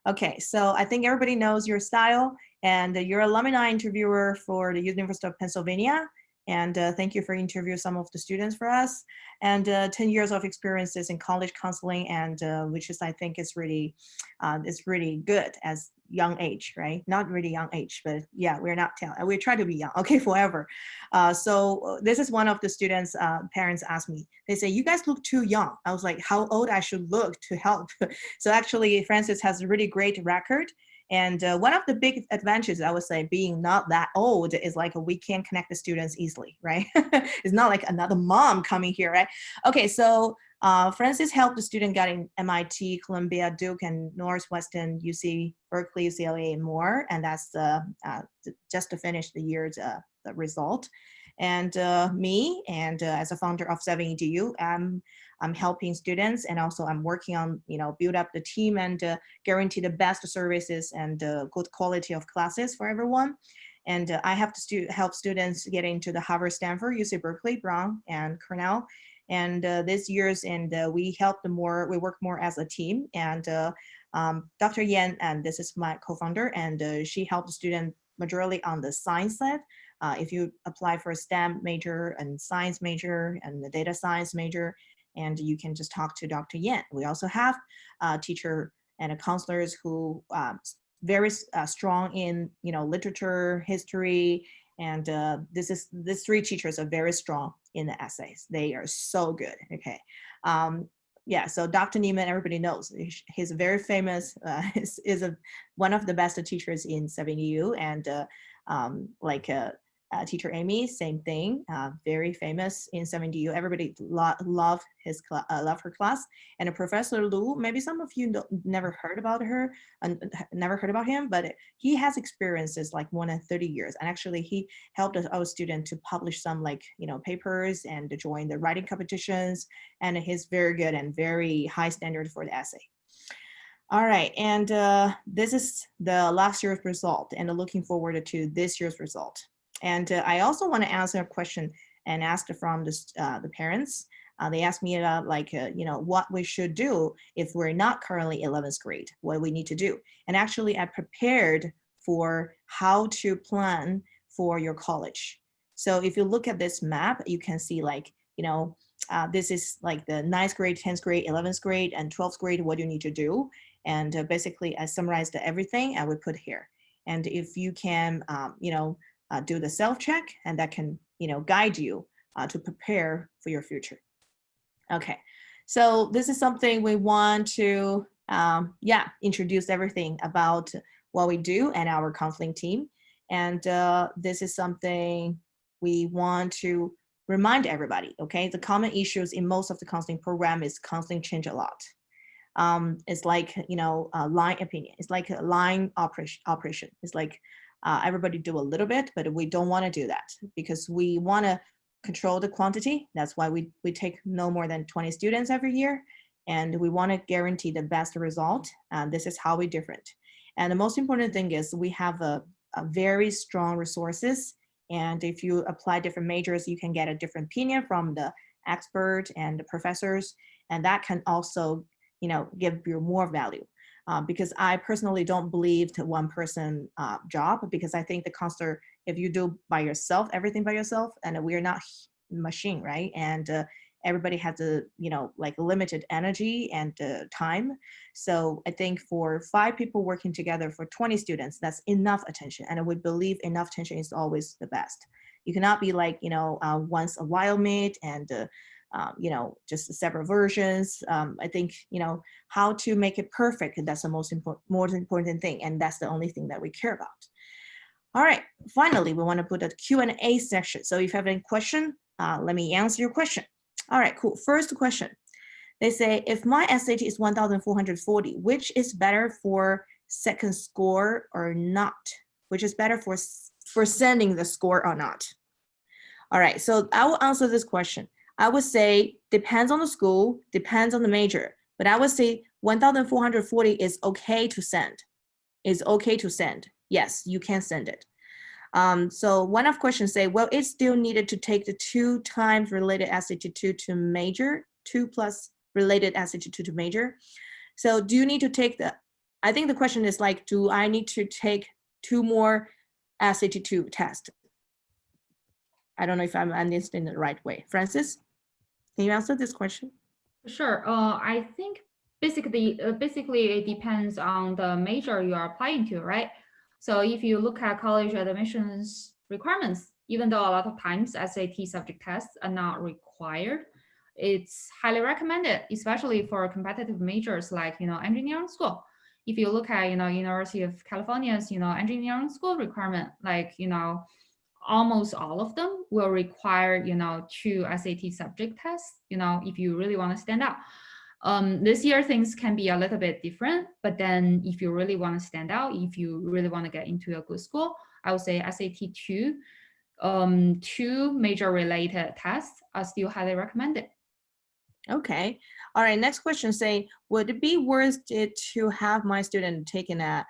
Okay, so I think everybody knows your style, and you're an alumni interviewer for the University of Pennsylvania. And thank you for interviewing some of the students for us. And 10 years of experiences in college counseling, and which is, I think, is really good as young age, right? Not really young age, but yeah, we're not telling. We try to be young, okay, forever. So this is one of the students' parents asked me. They say, "You guys look too young." I was like, "How old I should look to help?" So actually, Francis has a really great record. And one of the big advantages, I would say, being not that old is like we can connect the students easily, right? It's not like another mom coming here, right? Okay, so Francis helped the student get in MIT, Columbia, Duke, and Northwestern, UC, Berkeley, UCLA, and more. And that's just to finish the year's the result. And me, and as a founder of 7EDU, I'm helping students, and also I'm working on, build up the team and guarantee the best services and good quality of classes for everyone. And I have to help students get into the Harvard, Stanford, UC Berkeley, Brown, and Cornell. And this year's, and we helped more, we work more as a team. And Dr. Yan, and this is my co-founder, and she helped the student majorly on the science side. If you apply for a STEM major and science major and the data science major, and you can just talk to Dr. Yan. We also have a teacher and counselors who very strong in literature, history, and these three teachers are very strong in the essays. They are so good. Okay. Yeah, so Dr. Neiman, everybody knows he's very famous, is one of the best teachers in 70U, and teacher Amy, same thing, very famous in 70U. Everybody love her class. And Professor Lu, maybe some of you never heard about her, never heard about him, but he has experiences like more than 30 years. And actually he helped our student to publish some papers and to join the writing competitions. And he's very good and very high standard for the essay. All right, and this is the last year's result, and looking forward to this year's result. And I also want to answer a question and asked from the parents. They asked me about what we should do if we're not currently 11th grade, what we need to do. And actually I prepared for how to plan for your college. So if you look at this map, you can see this is like the 9th grade, 10th grade, 11th grade, and 12th grade, what you need to do. And basically I summarized everything I would put here. And if you can, do the self-check, and that can, guide you to prepare for your future. Okay, so this is something we want to, introduce everything about what we do and our counseling team. And this is something we want to remind everybody, okay? The common issues in most of the counseling program is counseling change a lot. It's like, line opinion. It's like a line operation. It's like everybody do a little bit, but we don't want to do that because we want to control the quantity. That's why we take no more than 20 students every year, and we want to guarantee the best result. And this is how we different. And the most important thing is we have a very strong resources. And if you apply different majors, you can get a different opinion from the expert and the professors, and that can also give you more value. Because I personally don't believe to one person job, because I think the counselor, if you do by yourself, everything by yourself, and we're not machine, right? And everybody has a, limited energy and time. So I think for 5 people working together for 20 students, that's enough attention. And I would believe enough attention is always the best. You cannot be like, once a while meet and just several versions. I think, how to make it perfect, that's the most important thing. And that's the only thing that we care about. All right, finally, we want to put a Q&A section. So if you have any question, let me answer your question. All right, cool. First question. They say, if my SAT is 1,440, which is better for second score or not? Which is better for sending the score or not? All right, so I will answer this question. I would say depends on the school, depends on the major, but I would say 1,440 is okay to send. Is okay to send. Yes, you can send it. So one of questions say, well, it's still needed to take the 2 times related SAT2 to major, 2 plus related SAT2 to major. So do you need to take I think the question is like, do I need to take 2 more SAT2 tests? I don't know if I'm understanding the right way. Francis, can you answer this question? Sure. I think basically it depends on the major you are applying to, right? So if you look at college admissions requirements, even though a lot of times SAT subject tests are not required, it's highly recommended, especially for competitive majors like engineering school. If you look at University of California's engineering school requirement, like almost all of them will require 2 SAT subject tests, if you really want to stand out. This year things can be a little bit different, but then if you really want to stand out, if you really want to get into a good school, I would say SAT2, 2 major related tests are still highly recommended. Okay. All right. Next question say, would it be worth it to have my student taking a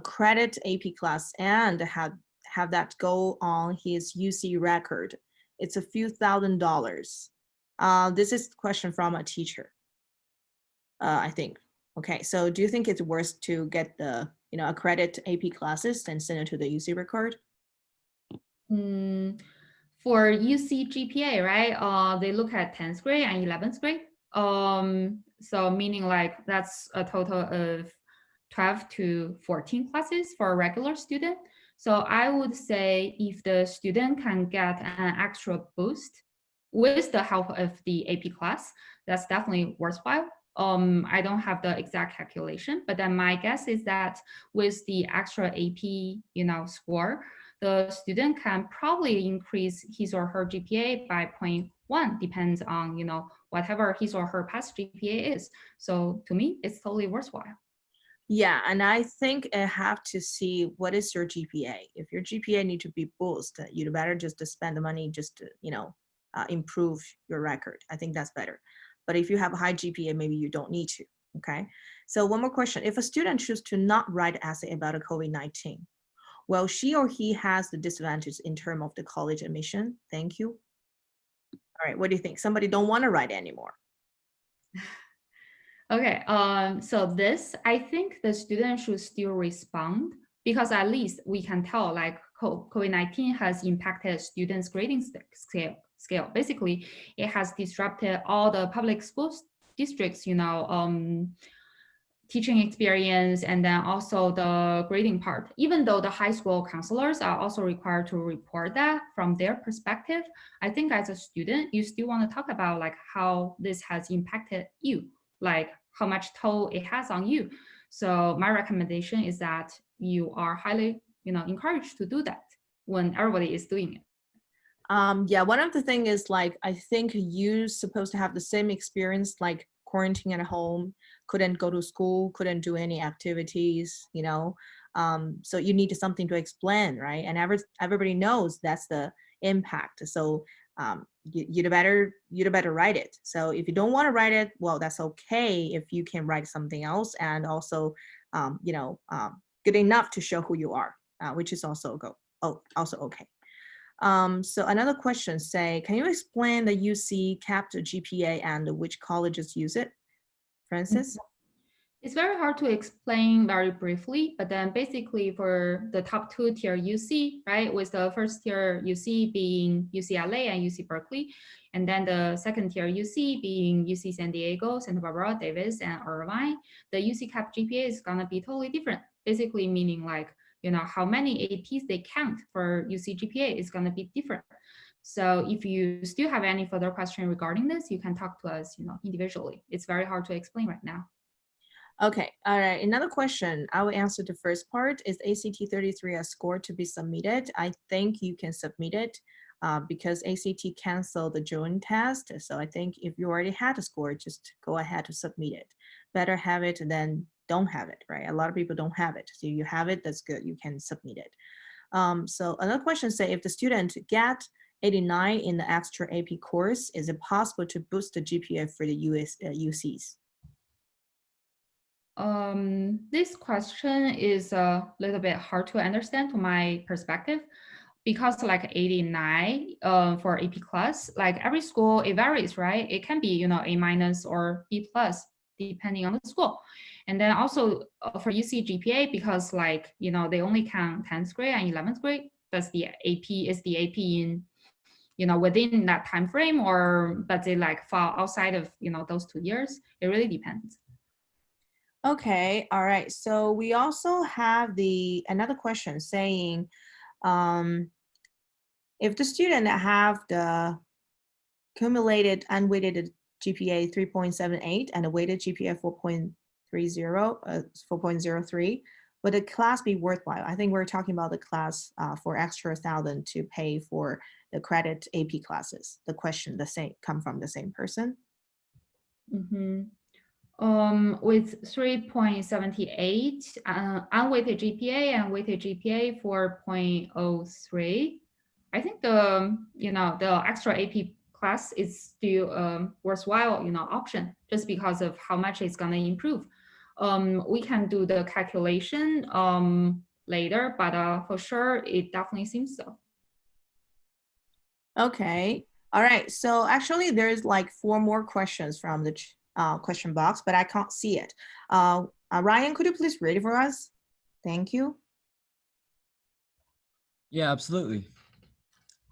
credit AP class and have that go on his UC record? It's a few $1,000s. This is a question from a teacher, I think. Okay, so do you think it's worth to get the, accredit AP classes and send it to the UC record? For UC GPA, right? They look at 10th grade and 11th grade. So meaning like that's a total of 12 to 14 classes for a regular student. So I would say if the student can get an extra boost with the help of the AP class, that's definitely worthwhile. I don't have the exact calculation, but then my guess is that with the extra AP, score, the student can probably increase his or her GPA by 0.1, depends on, whatever his or her past GPA is. So to me, it's totally worthwhile. Yeah, and I think I have to see what is your GPA. If your GPA need to be boosted, you'd better just to spend the money just to, improve your record. I think that's better. But if you have a high GPA, maybe you don't need to, okay? So one more question. If a student chooses to not write an essay about a COVID-19, well, she or he has the disadvantage in terms of the college admission. Thank you. All right, what do you think? Somebody don't want to write anymore. Okay, so this, I think the student should still respond because at least we can tell like COVID-19 has impacted students' grading scale. Basically, it has disrupted all the public schools districts, teaching experience, and then also the grading part. Even though the high school counselors are also required to report that from their perspective, I think as a student, you still want to talk about like how this has impacted you, like how much toll it has on you. So my recommendation is that you are highly, encouraged to do that when everybody is doing it. Yeah, one of the thing is like, I think you're supposed to have the same experience, like quarantine at home, couldn't go to school, couldn't do any activities, so you need something to explain, right? And everybody knows that's the impact. So you'd better write it. So if you don't want to write it, well, that's okay if you can write something else, and also good enough to show who you are, which is also also okay. So another question say, can you explain the UC capped GPA and which colleges use it? Francis? It's very hard to explain very briefly, but then basically for the top 2 tier UC, right, with the first tier UC being UCLA and UC Berkeley, and then the second tier UC being UC San Diego, Santa Barbara, Davis, and Irvine, the UC cap GPA is gonna be totally different. Basically meaning like, how many APs they count for UC GPA is gonna be different. So if you still have any further question regarding this, you can talk to us, individually. It's very hard to explain right now. Okay, all right, another question. I will answer the first part. Is ACT 33 a score to be submitted? I think you can submit it because ACT canceled the joint test. So I think if you already had a score, just go ahead to submit it. Better have it than don't have it, right? A lot of people don't have it. So you have it, that's good, you can submit it. So another question say, if the student get 89 in the extra AP course, is it possible to boost the GPA for the UCs? This question is a little bit hard to understand to my perspective because like 89 for AP class, like every school, it varies, right? It can be, A minus or B plus depending on the school. And then also for UC GPA, because like, they only count 10th grade and 11th grade, does the AP is the AP in, within that time frame, or does it like fall outside of, those 2 years? It really depends. Okay, all right. So we also have another question saying, if the student have the cumulated unweighted GPA 3.78 and a weighted GPA 4.03, would the class be worthwhile? I think we're talking about the class for extra 1,000 to pay for the credit AP classes. The question come from the same person. With 3.78 unweighted GPA and weighted GPA 4.03, I think the extra AP class is still worthwhile option just because of how much it's gonna improve. We can do the calculation later, but for sure it definitely seems so. Okay. All right, so actually there's like 4 more questions from the question box, but I can't see it. Ryan, could you please read it for us? Thank you. Yeah, absolutely.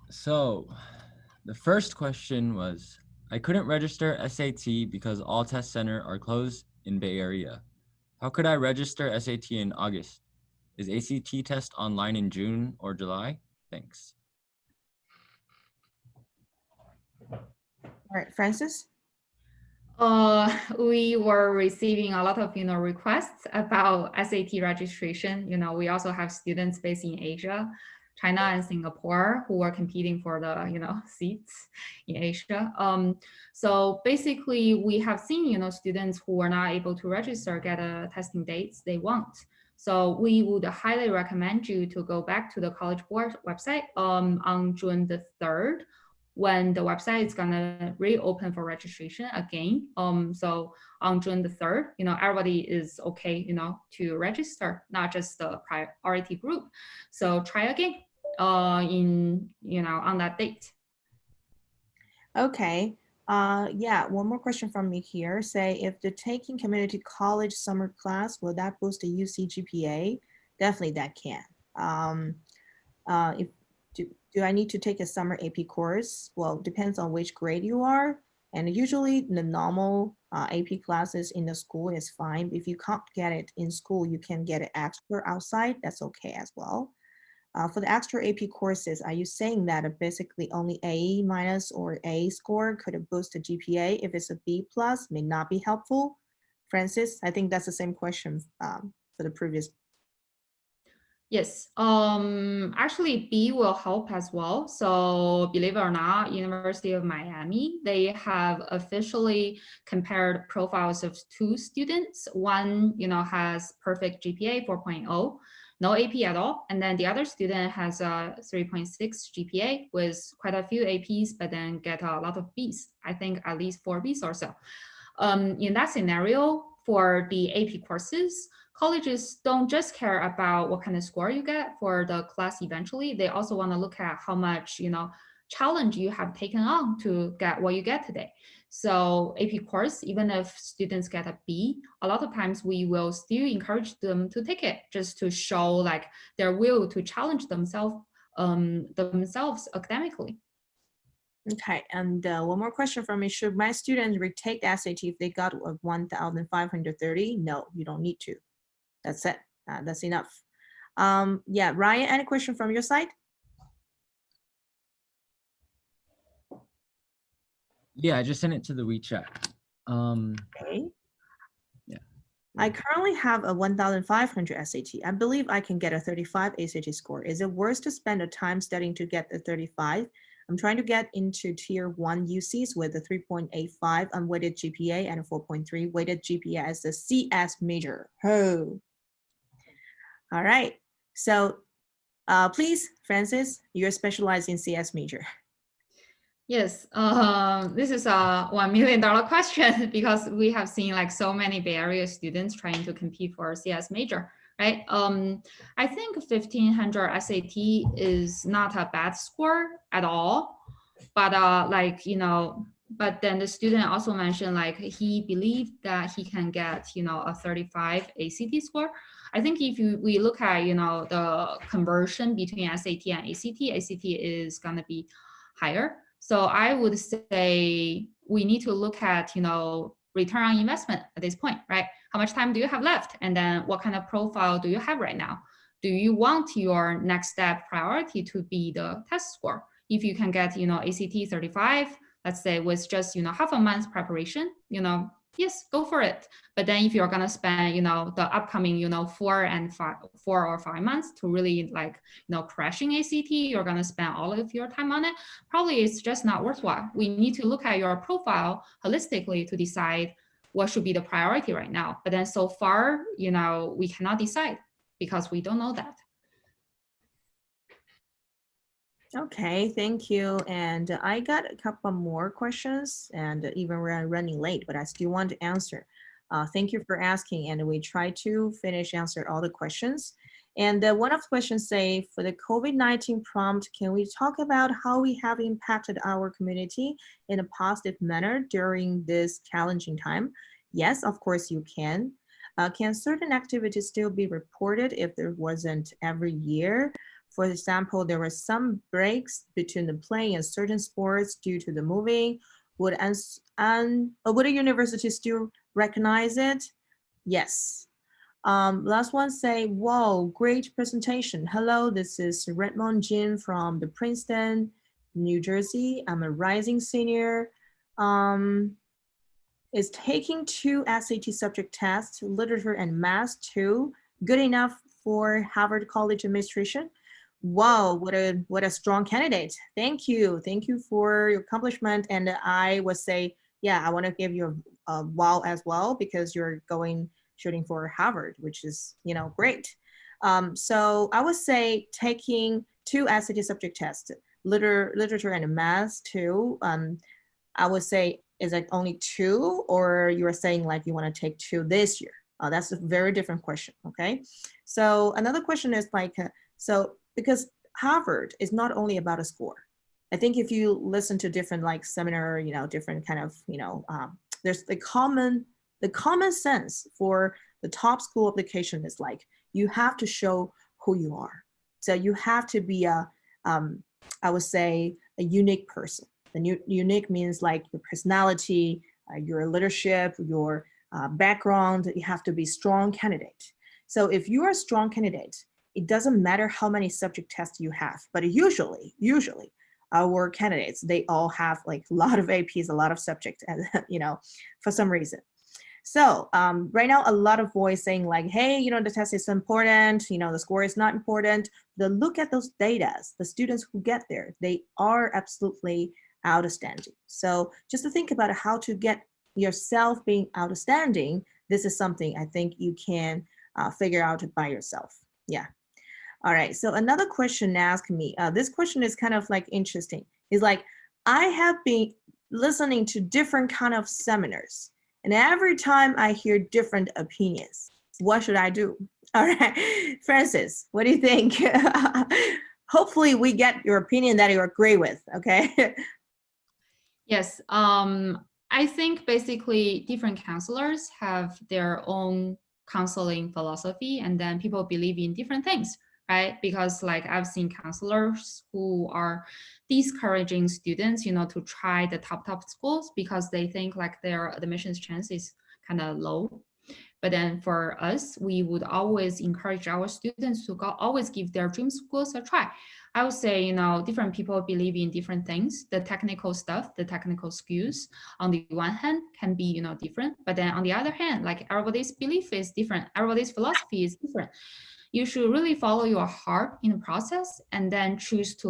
So the first question was, I couldn't register SAT because all test center are closed in Bay Area. How could I register SAT in August? Is ACT test online in June or July? Thanks. All right, Francis. We were receiving a lot of, requests about SAT registration. We also have students based in Asia, China and Singapore, who are competing for the, seats in Asia. So basically we have seen, students who are not able to register, get a testing dates they want. So we would highly recommend you to go back to the College Board website on June the 3rd, when the website is gonna reopen for registration again. So on June the 3rd, everybody is okay, to register, not just the priority group. So try again on that date. Okay. Yeah, one more question from me here. Say, if the taking community college summer class, will that boost the UC GPA? Definitely that can. If do I need to take a summer AP course? Well, depends on which grade you are. And usually the normal AP classes in the school is fine. If you can't get it in school, you can get it extra outside. That's okay as well. For the extra AP courses, are you saying that basically only A minus or A score could boost the GPA? If it's a B plus, may not be helpful? Francis, I think that's the same question for the previous. Yes, actually B will help as well. So believe it or not, University of Miami, they have officially compared profiles of 2 students. One, has perfect GPA 4.0, no AP at all. And then the other student has a 3.6 GPA with quite a few APs, but then get a lot of Bs. I think at least 4 Bs or so. In that scenario, for the AP courses, colleges don't just care about what kind of score you get for the class eventually. They also want to look at how much, challenge you have taken on to get what you get today. So AP course, even if students get a B, a lot of times we will still encourage them to take it just to show like their will to challenge themselves academically. Okay, and one more question from me. Should my students retake the SAT if they got a 1,530? No, you don't need to. That's it. That's enough. Yeah, Ryan, any question from your side? Yeah, I just sent it to the WeChat. Okay. Yeah. I currently have a 1,500 SAT. I believe I can get a 35 ACT score. Is it worth to spend the time studying to get the 35? I'm trying to get into tier 1 UCs with a 3.85 unweighted GPA and a 4.3 weighted GPA as a CS major. Oh. All right. So please, Francis, you're specialized in CS major. Yes, this is a $1 million question because we have seen like so many Bay Area students trying to compete for a CS major, right? I think 1,500 SAT is not a bad score at all, but but then the student also mentioned like he believed that he can get, a 35 ACT score. I think if we look at, the conversion between SAT and ACT is gonna be higher. So I would say we need to look at, return on investment at this point, right? How much time do you have left? And then what kind of profile do you have right now? Do you want your next step priority to be the test score? If you can get, ACT 35, let's say with just, half a month's preparation, yes, go for it. But then if you're gonna spend, the upcoming, 4 or 5 months to really like, crashing ACT, you're gonna spend all of your time on it. Probably it's just not worthwhile. We need to look at your profile holistically to decide what should be the priority right now. But then so far, we cannot decide because we don't know that. Okay, thank you. And I got a couple more questions, and even we're running late, but I still want to answer. Thank you for asking, and we try to finish answer all the questions. And one of the questions say, for the COVID-19 prompt, can we talk about how we have impacted our community in a positive manner during this challenging time? Yes, of course you can. Can certain activities still be reported if there wasn't every year? For example, there were some breaks between the playing and certain sports due to the moving. Would a university still recognize it? Yes. Last one say, whoa, great presentation. Hello, this is Redmond Jin from the Princeton, New Jersey. I'm a rising senior. Is taking 2 SAT subject tests, literature and math too, good enough for Harvard College administration? Wow, what a strong candidate. Thank you. Thank you for your accomplishment. And I would say, yeah, I want to give you a wow as well, because you're shooting for Harvard, which is, great. So I would say taking 2 SAT subject tests, literature and math too. I would say, is it only 2, or you're saying like you want to take 2 this year? That's a very different question. Okay. So another question is like, because Harvard is not only about a score. I think if you listen to different like seminar, different kind of, there's the common sense for the top school application is like, you have to show who you are. So you have to be I would say, a unique person. The unique means like your personality, your leadership, your background. You have to be strong candidate. So if you are a strong candidate, it doesn't matter how many subject tests you have, but usually our candidates, they all have like a lot of APs, a lot of subjects, and for some reason. So right now, a lot of voice saying like, hey, the test is important, the score is not important. But look at those data, the students who get there, they are absolutely outstanding. So just to think about how to get yourself being outstanding, this is something I think you can figure out by yourself. Yeah. All right. So another question asked me, this question is kind of like interesting. It's like, I have been listening to different kind of seminars, and every time I hear different opinions. What should I do? All right, Francis, what do you think? Hopefully we get your opinion that you agree with, okay? Yes, I think basically different counselors have their own counseling philosophy, and then people believe in different things, right? Because like I've seen counselors who are discouraging students, to try the top schools because they think like their admissions chance is kind of low. But then for us, we would always encourage our students to always give their dream schools a try. I would say, different people believe in different things. The technical stuff, the technical skills, on the one hand, can be, different. But then on the other hand, like everybody's belief is different. Everybody's philosophy is different. You should really follow your heart in the process, and then choose to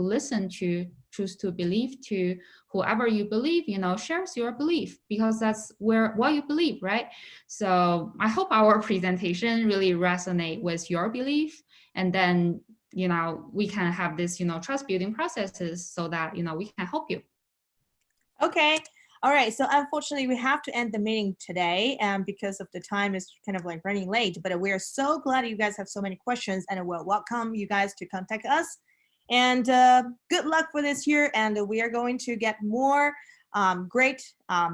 believe to whoever you believe, shares your belief, because that's what you believe, right? So I hope our presentation really resonate with your belief, and then, we can have this, trust building processes so that, we can help you. Okay. All right. So unfortunately, we have to end the meeting today because of the time is kind of like running late. But we are so glad you guys have so many questions, and we'll welcome you guys to contact us. And good luck for this year. And we are going to get more great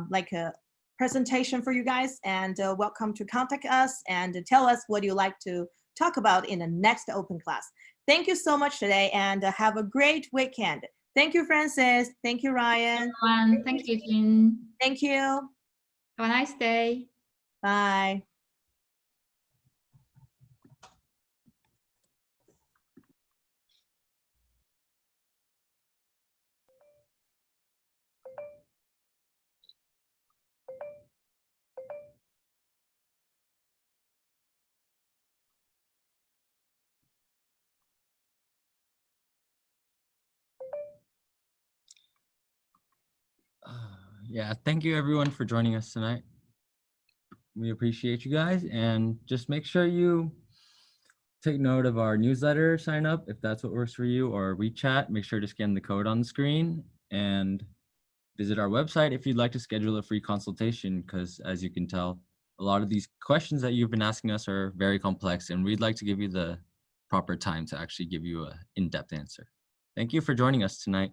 like a presentation for you guys. And welcome to contact us and tell us what you like to talk about in the next open class. Thank you so much today, and have a great weekend. Thank you, Francis. Thank you, Ryan. Everyone, thank you, Jin. Thank you. Have a nice day. Bye. Yeah, thank you everyone for joining us tonight. We appreciate you guys, and just make sure you take note of our newsletter sign up if that's what works for you, or WeChat. Make sure to scan the code on the screen and visit our website if you'd like to schedule a free consultation, because as you can tell, a lot of these questions that you've been asking us are very complex, and we'd like to give you the proper time to actually give you an in-depth answer. Thank you for joining us tonight.